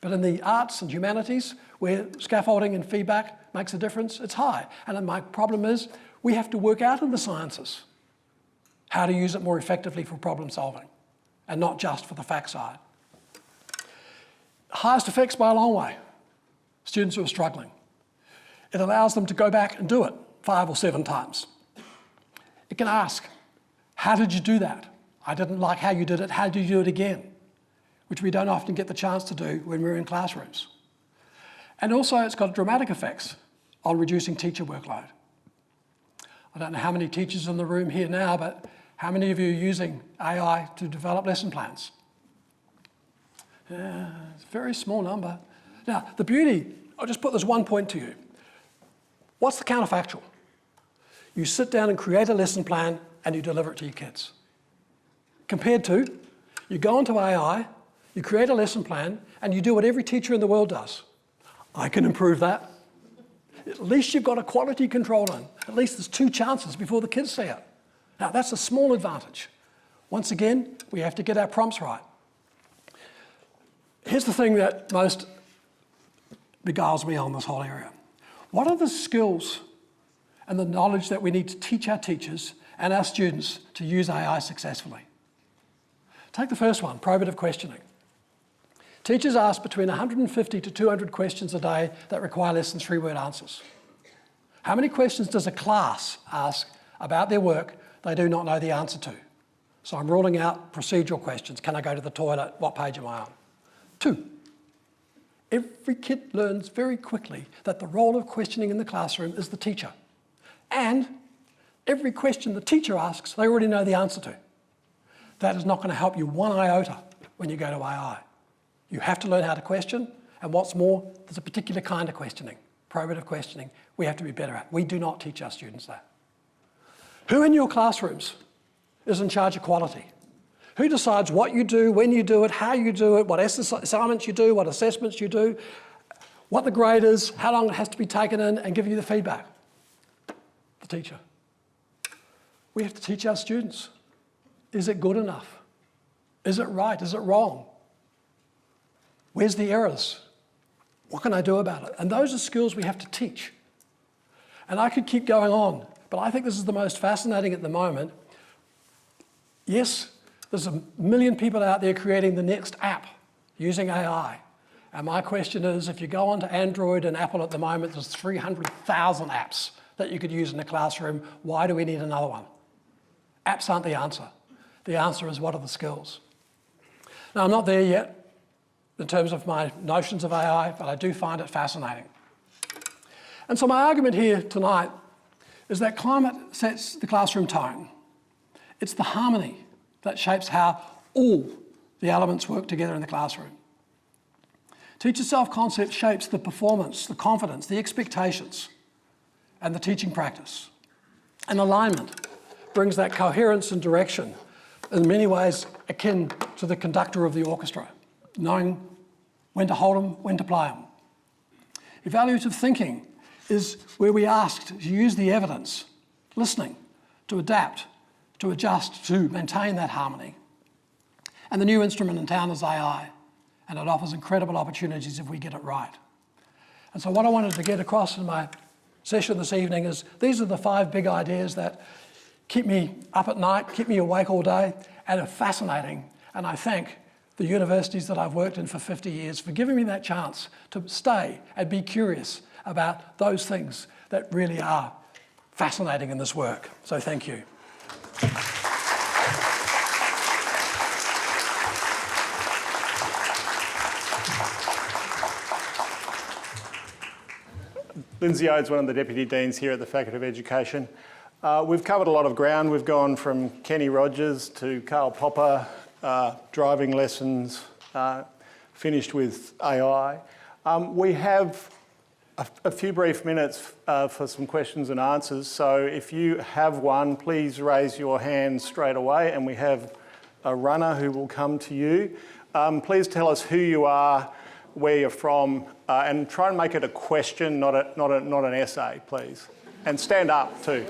But in the arts and humanities, where scaffolding and feedback makes a difference, it's high. And my problem is, we have to work out in the sciences how to use it more effectively for problem solving, and not just for the fact side. Highest effects by a long way, students who are struggling. It allows them to go back and do it 5 or 7 times. It can ask, how did you do that? I didn't like how you did it, how did you do it again? Which we don't often get the chance to do when we're in classrooms. And also it's got dramatic effects on reducing teacher workload. I don't know how many teachers in the room here now, but how many of you are using AI to develop lesson plans? It's a very small number. Now, the beauty, I'll just put this one point to you. What's the counterfactual? You sit down and create a lesson plan and you deliver it to your kids. Compared to, you go into AI, you create a lesson plan, and you do what every teacher in the world does. I can improve that. At least you've got a quality control in. At least there's 2 chances before the kids see it. Now, that's a small advantage. Once again, we have to get our prompts right. Here's the thing that most beguiles me on this whole area. What are the skills and the knowledge that we need to teach our teachers and our students to use AI successfully? Take the first one, probative questioning. Teachers ask between 150 to 200 questions a day that require less than 3-word answers. How many questions does a class ask about their work they do not know the answer to? So I'm ruling out procedural questions. Can I go to the toilet? What page am I on? 2. Every kid learns very quickly that the role of questioning in the classroom is the teacher. And every question the teacher asks, they already know the answer to. That is not going to help you 1 iota when you go to AI. You have to learn how to question, and what's more, there's a particular kind of questioning, probative questioning, we have to be better at. We do not teach our students that. Who in your classrooms is in charge of quality? Who decides what you do, when you do it, how you do it, what assignments you do, what assessments you do, what the grade is, how long it has to be taken in, and give you the feedback? The teacher. We have to teach our students. Is it good enough? Is it right? Is it wrong? Where's the errors? What can I do about it? And those are skills we have to teach. And I could keep going on, but I think this is the most fascinating at the moment. Yes, there's 1 million people out there creating the next app using AI. And my question is, if you go onto Android and Apple at the moment, there's 300,000 apps that you could use in a classroom. Why do we need another one? Apps aren't the answer. The answer is, what are the skills? Now, I'm not there yet in terms of my notions of AI, but I do find it fascinating. And so my argument here tonight is that climate sets the classroom tone. It's the harmony that shapes how all the elements work together in the classroom. Teacher self-concept shapes the performance, the confidence, the expectations, and the teaching practice. And alignment brings that coherence and direction, in many ways akin to the conductor of the orchestra, knowing when to hold them, when to play them. Evaluative thinking is where we ask to use the evidence, listening, to adapt, to adjust, to maintain that harmony. And the new instrument in town is AI, and it offers incredible opportunities if we get it right. And so what I wanted to get across in my session this evening is these are the 5 big ideas that keep me up at night, keep me awake all day, and are fascinating. And I thank the universities that I've worked in for 50 years for giving me that chance to stay and be curious about those things that really are fascinating in this work. So thank you. Lindsay Oades, one of the Deputy Deans here at the Faculty of Education. We've covered a lot of ground. We've gone from Kenny Rogers to Karl Popper, driving lessons, finished with AI. We have a few brief minutes for some questions and answers. So if you have one, please raise your hand straight away, and we have a runner who will come to you. Please tell us who you are, where you're from, and try and make it a question, not an essay, please. And stand up too.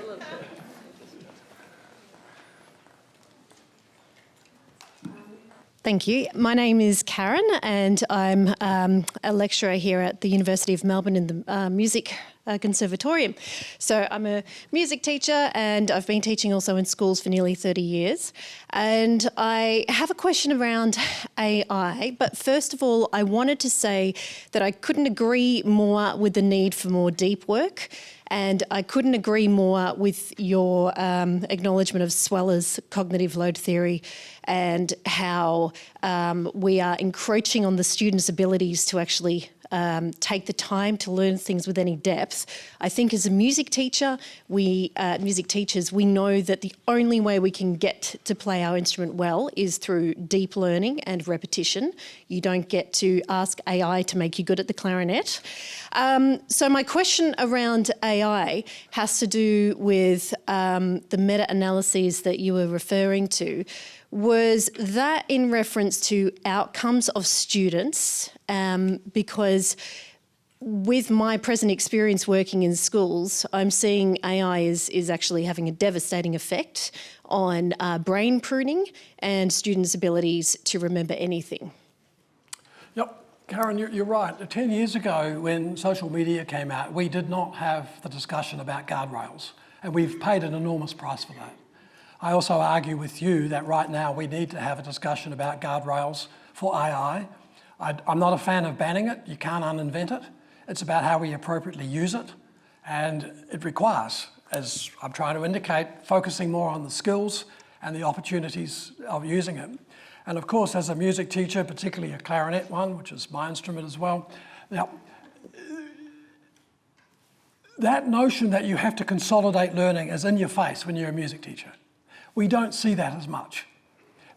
Thank you. My name is Karen, and I'm a lecturer here at the University of Melbourne in the Music Conservatorium. So I'm a music teacher, and I've been teaching also in schools for nearly 30 years. And I have a question around AI, but first of all, I wanted to say that I couldn't agree more with the need for more deep work. And I couldn't agree more with your acknowledgement of Sweller's cognitive load theory and how we are encroaching on the students' abilities to actually take the time to learn things with any depth. I think as a music teacher, music teachers, we know that the only way we can get to play our instrument well is through deep learning and repetition. You don't get to ask AI to make you good at the clarinet. So my question around AI has to do with the meta-analyses that you were referring to, was that in reference to outcomes of students? Because with my present experience working in schools, I'm seeing AI is actually having a devastating effect on brain pruning and students' abilities to remember anything. Yep, Karen, you're right. 10 years ago, when social media came out, we did not have the discussion about guardrails, and we've paid an enormous price for that. I also argue with you that right now we need to have a discussion about guardrails for AI. I'm not a fan of banning it. You can't uninvent it. It's about how we appropriately use it, and it requires, as I'm trying to indicate, focusing more on the skills and the opportunities of using it. And of course, as a music teacher, particularly a clarinet one, which is my instrument as well, now, that notion that you have to consolidate learning is in your face when you're a music teacher. We don't see that as much.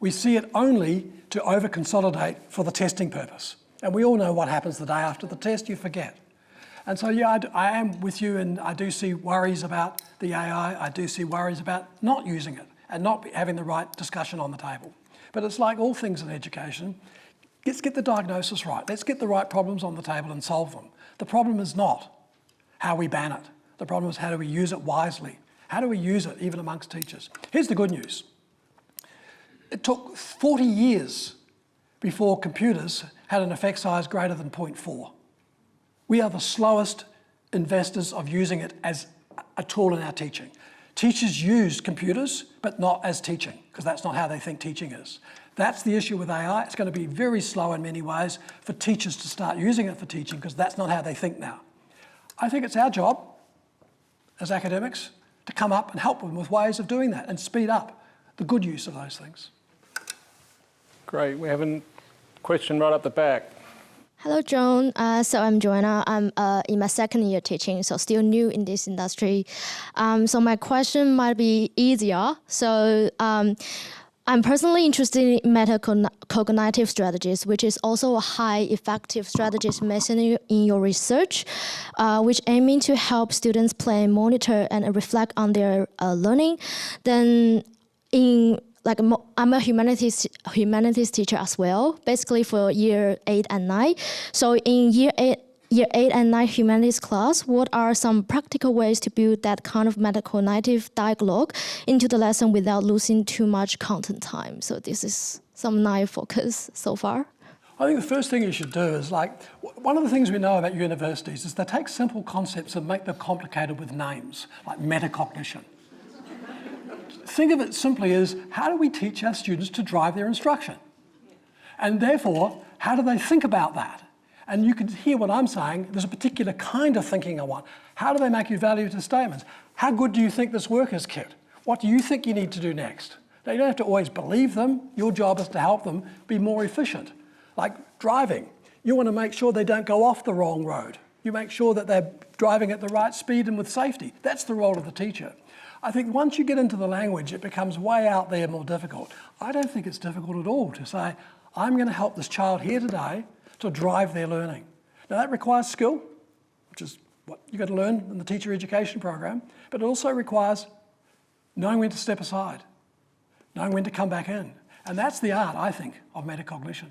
We see it only to over-consolidate for the testing purpose. And we all know what happens the day after the test, you forget. And so, yeah, I am with you, and I do see worries about the AI. I do see worries about not using it and not having the right discussion on the table. But it's like all things in education. Let's get the diagnosis right. Let's get the right problems on the table and solve them. The problem is not how we ban it. The problem is how do we use it wisely? How do we use it even amongst teachers? Here's the good news. It took 40 years before computers had an effect size greater than 0.4. We are the slowest investors of using it as a tool in our teaching. Teachers use computers, but not as teaching, because that's not how they think teaching is. That's the issue with AI. It's going to be very slow in many ways for teachers to start using it for teaching, because that's not how they think now. I think it's our job as academics to come up and help them with ways of doing that and speed up the good use of those things. Great. We have a question right up the back. Hello, John. So I'm Joanna. I'm in my second year teaching, so still new in this industry. So my question might be easier. So I'm personally interested in meta-cognitive strategies, which is also a high effective strategies mentioned in your research, which aiming to help students plan, monitor, and reflect on their learning. Then I'm a humanities teacher as well, basically for year 8 and 9. So in year 8 and 9 humanities class, what are some practical ways to build that kind of metacognitive dialogue into the lesson without losing too much content time? So this is some nice focus so far. I think the first thing you should do is, one of the things we know about universities is they take simple concepts and make them complicated with names, like metacognition. Think of it simply as, how do we teach our students to drive their instruction? And therefore, how do they think about that? And you can hear what I'm saying. There's a particular kind of thinking I want. How do they make evaluative statements? How good do you think this work is, kid? What do you think you need to do next? Now, you don't have to always believe them. Your job is to help them be more efficient. Like driving. You want to make sure they don't go off the wrong road. You make sure that they're driving at the right speed and with safety. That's the role of the teacher. I think once you get into the language, it becomes way out there more difficult. I don't think it's difficult at all to say, I'm going to help this child here today to drive their learning. Now that requires skill, which is what you've got to learn in the teacher education program, but it also requires knowing when to step aside, knowing when to come back in. And that's the art, I think, of metacognition.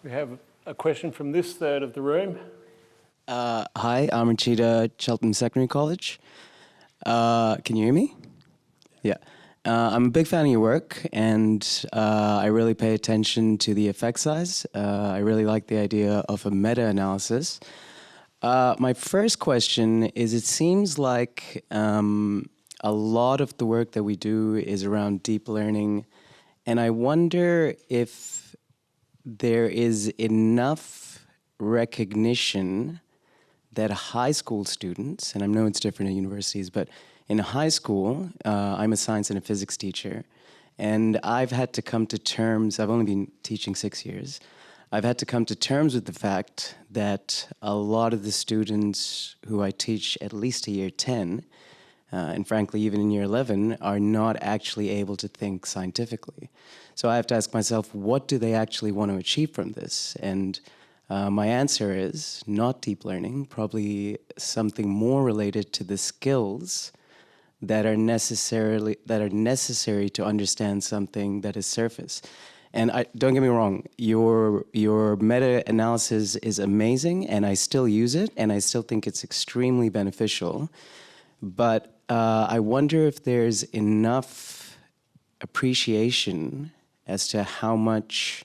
We have a question from this third of the room. Hi, I'm Rachita, Cheltenham Secondary College. Can you hear me? Yeah. I'm a big fan of your work, and I really pay attention to the effect size. I really like the idea of a meta-analysis. My first question is, it seems like a lot of the work that we do is around deep learning, and I wonder if there is enough recognition that high school students, and I know it's different at universities, but in high school, I'm a science and a physics teacher, and I've had to come to terms, I've only been teaching 6 years, I've had to come to terms with the fact that a lot of the students who I teach at least to year 10, and frankly even in year 11, are not actually able to think scientifically. So I have to ask myself, what do they actually want to achieve from this? And my answer is not deep learning, probably something more related to the skills that are necessary to understand something that is surface. And don't get me wrong, your meta-analysis is amazing, and I still use it, and I still think it's extremely beneficial. But I wonder if there's enough appreciation as to how much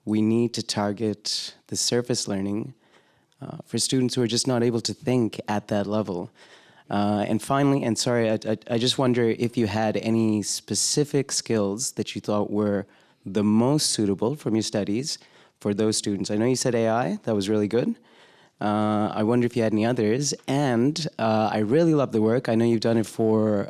we need to target the surface learning for students who are just not able to think at that level. And finally, and sorry, I just wonder if you had any specific skills that you thought were the most suitable from your studies for those students. I know you said AI, that was really good. I wonder if you had any others. And I really love the work. I know you've done it for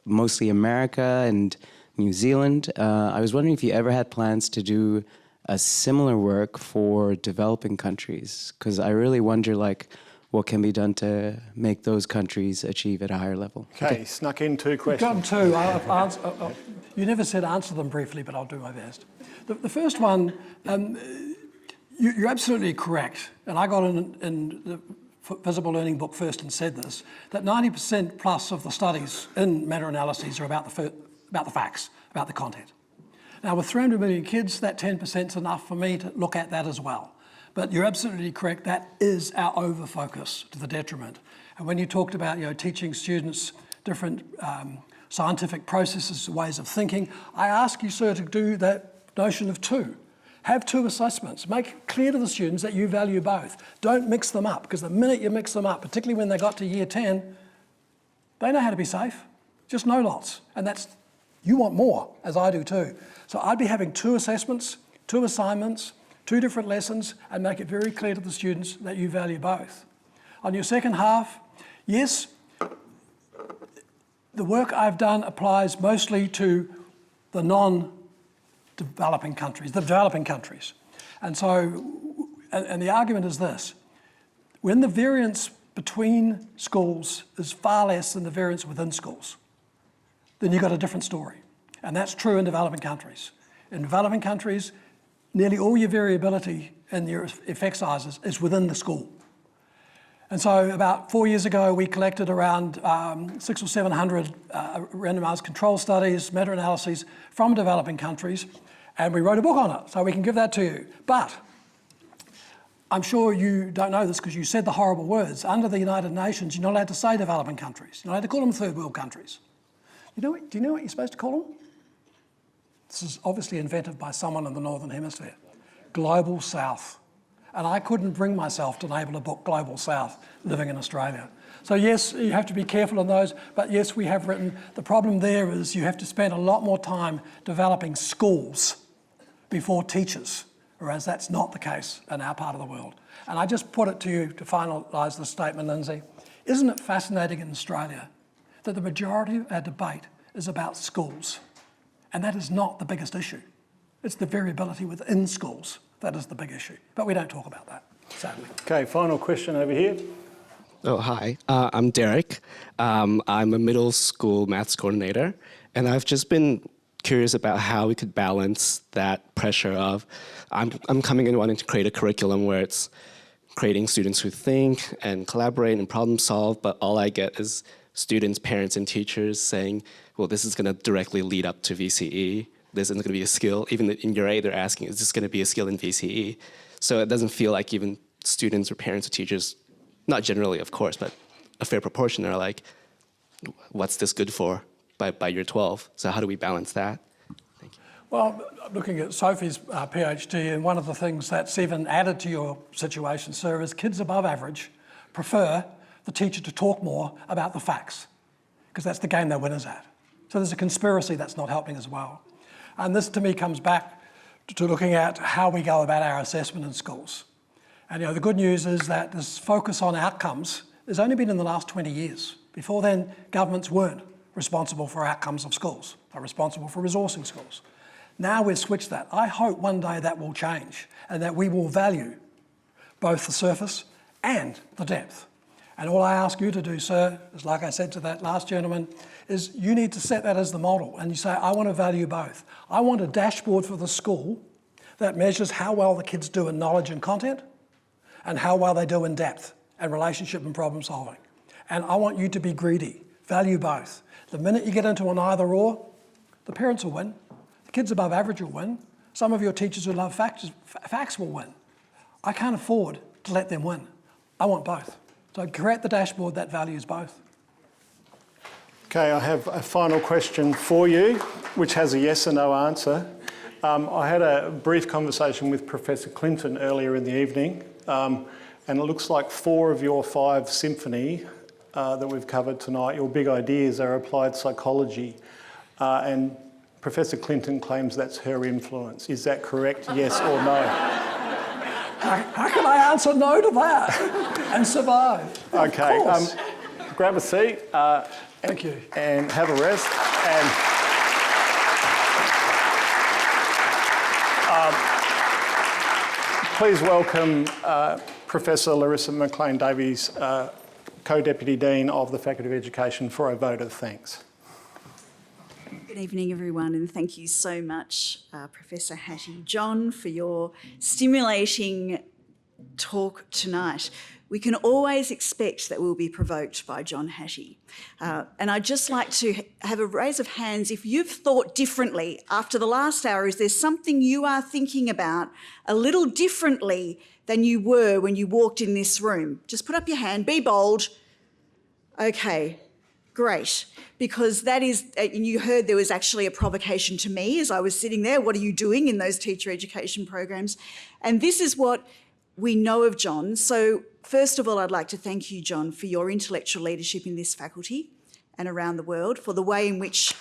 mostly America and New Zealand. I was wondering if you ever had plans to do a similar work for developing countries, because I really wonder, like, what can be done to make those countries achieve at a higher level. Okay, snuck in 2 questions. Got 2. You never said answer them briefly, but I'll do my best. The first one, you're absolutely correct, and I got in the Visible Learning book first and said this, that 90% plus of the studies in meta-analyses are about the facts, about the content. Now, with 300 million kids, that 10% is enough for me to look at that as well. But you're absolutely correct, that is our over-focus to the detriment. And when you talked about teaching students different scientific processes, ways of thinking, I ask you, sir, to do that notion of 2. Have 2 assessments. Make it clear to the students that you value both. Don't mix them up, because the minute you mix them up, particularly when they got to year 10, they know how to be safe. Just know lots. And you want more, as I do too. So I'd be having 2 assessments, 2 assignments, 2 different lessons, and make it very clear to the students that you value both. On your second half, yes, the work I've done applies mostly to the non-developing countries, the developing countries. And so, and the argument is this: when the variance between schools is far less than the variance within schools, then you've got a different story. And that's true in developing countries. In developing countries, nearly all your variability in your effect sizes is within the school. And so about 4 years ago, we collected around 600 or 700 randomized control studies, meta-analyses from developing countries, and we wrote a book on it, so we can give that to you. But I'm sure you don't know this because you said the horrible words. Under the United Nations, you're not allowed to say developing countries. You're not allowed to call them third world countries. Do you know what you're supposed to call them? This is obviously invented by someone in the Northern Hemisphere. Global South. And I couldn't bring myself to enable a book, Global South, living in Australia. So yes, you have to be careful on those, but yes, we have written. The problem there is you have to spend a lot more time developing schools before teachers, whereas that's not the case in our part of the world. And I just put it to you to finalise this statement, Lindsay. Isn't it fascinating in Australia that the majority of our debate is about schools? And that is not the biggest issue. It's the variability within schools that is the big issue. But we don't talk about that, sadly. Okay, final question over here. Oh, hi. I'm Derek. I'm a middle school maths coordinator, and I've just been curious about how we could balance that pressure of I'm coming in wanting to create a curriculum where it's creating students who think and collaborate and problem solve, but all I get is students, parents, and teachers saying, well, this is going to directly lead up to VCE. This isn't going to be a skill. Even in year 8, they're asking, is this going to be a skill in VCE? So it doesn't feel like even students or parents or teachers, not generally, of course, but a fair proportion are like, what's this good for by year 12? So how do we balance that? Thank you. Well, looking at Sophie's PhD, and one of the things that's even added to your situation, sir, is kids above average prefer the teacher to talk more about the facts, because that's the game they're winners at. So there's a conspiracy that's not helping as well. And this, to me, comes back to looking at how we go about our assessment in schools. And the good news is that this focus on outcomes has only been in the last 20 years. Before then, governments weren't responsible for outcomes of schools. They're responsible for resourcing schools. Now we've switched that. I hope one day that will change and that we will value both the surface and the depth. And all I ask you to do, sir, is like I said to that last gentleman, is you need to set that as the model. And you say, I want to value both. I want a dashboard for the school that measures how well the kids do in knowledge and content and how well they do in depth and relationship and problem solving. And I want you to be greedy value both. The minute you get into an either or, the parents will win, the kids above average will win, some of your teachers who love facts will win. I can't afford to let them win. I want both. So create the dashboard that values both. Okay, I have a final question for you, which has a yes or no answer. I had a brief conversation with Professor Clinton earlier in the evening, and it looks like 4 of your 5 symphony that we've covered tonight, your big ideas, are applied psychology. And Professor Clinton claims that's her influence. Is that correct, yes or no? How can I answer no to that and survive? Okay, grab a seat. Thank you. And have a rest. And please welcome Professor Larissa McLean Davies, Co-Deputy Dean of the Faculty of Education, for a vote of thanks. Good evening, everyone, and thank you so much, Professor Hattie. John, for your stimulating talk tonight. We can always expect that we'll be provoked by John Hattie. And I'd just like to have a raise of hands if you've thought differently after the last hour. Is there something you are thinking about a little differently than you were when you walked in this room? Just put up your hand, be bold. Okay, great. Because that is, and you heard there was actually a provocation to me as I was sitting there. What are you doing in those teacher education programs? And this is what we know of John. So first of all, I'd like to thank you, John, for your intellectual leadership in this faculty and around the world, for the way in which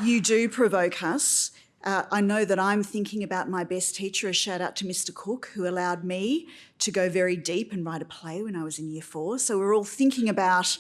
you do provoke us. I know that I'm thinking about my best teacher. A shout out to Mr. Cook, who allowed me to go very deep and write a play when I was in Year 4. So we're all thinking about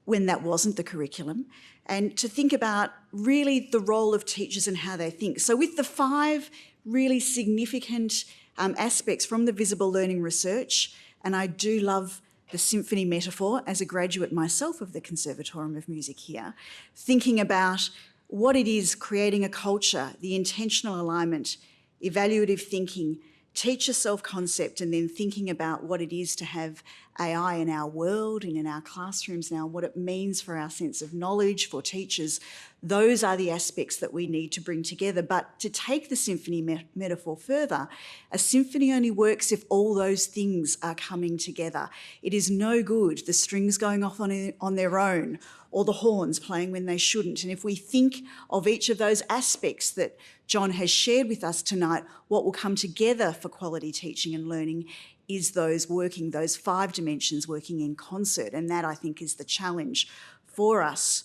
when that wasn't the curriculum, and to think about really the role of teachers and how they think. So with the 5 really significant aspects from the visible learning research, and I do love the symphony metaphor as a graduate myself of the Conservatorium of Music here, thinking about what it is creating a culture, the intentional alignment, evaluative thinking, teacher self-concept, and then thinking about what it is to have AI in our world and in our classrooms now, what it means for our sense of knowledge for teachers. Those are the aspects that we need to bring together. But to take the symphony metaphor further, a symphony only works if all those things are coming together. It is no good the strings going off on their own or the horns playing when they shouldn't. And if we think of each of those aspects that John has shared with us tonight, what will come together for quality teaching and learning is those 5 dimensions working in concert. And that, I think, is the challenge for us.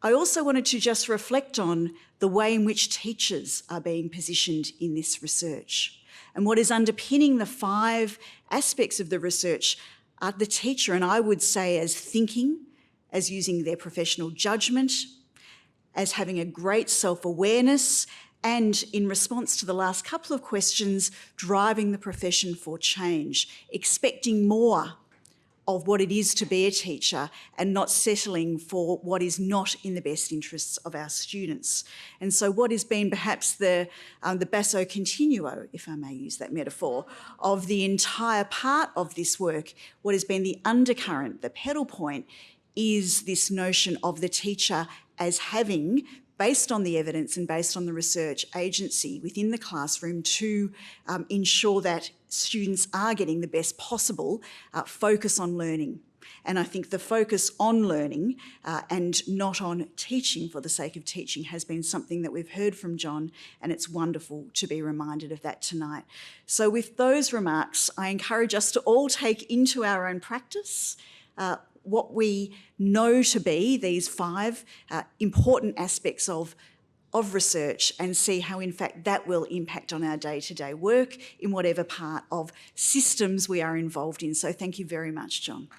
I also wanted to just reflect on the way in which teachers are being positioned in this research. And what is underpinning the 5 aspects of the research are the teacher, and I would say as thinking, as using their professional judgment, as having a great self-awareness, and in response to the last couple of questions, driving the profession for change, expecting more of what it is to be a teacher and not settling for what is not in the best interests of our students. And so what has been perhaps the basso continuo, if I may use that metaphor, of the entire part of this work, what has been the undercurrent, the pedal point, is this notion of the teacher as having, based on the evidence and based on the research, agency within the classroom to ensure that students are getting the best possible focus on learning. And I think the focus on learning and not on teaching for the sake of teaching has been something that we've heard from John, and it's wonderful to be reminded of that tonight. So with those remarks, I encourage us to all take into our own practice what we know to be these 5 important aspects of research and see how, in fact, that will impact on our day-to-day work in whatever part of systems we are involved in. So thank you very much, John.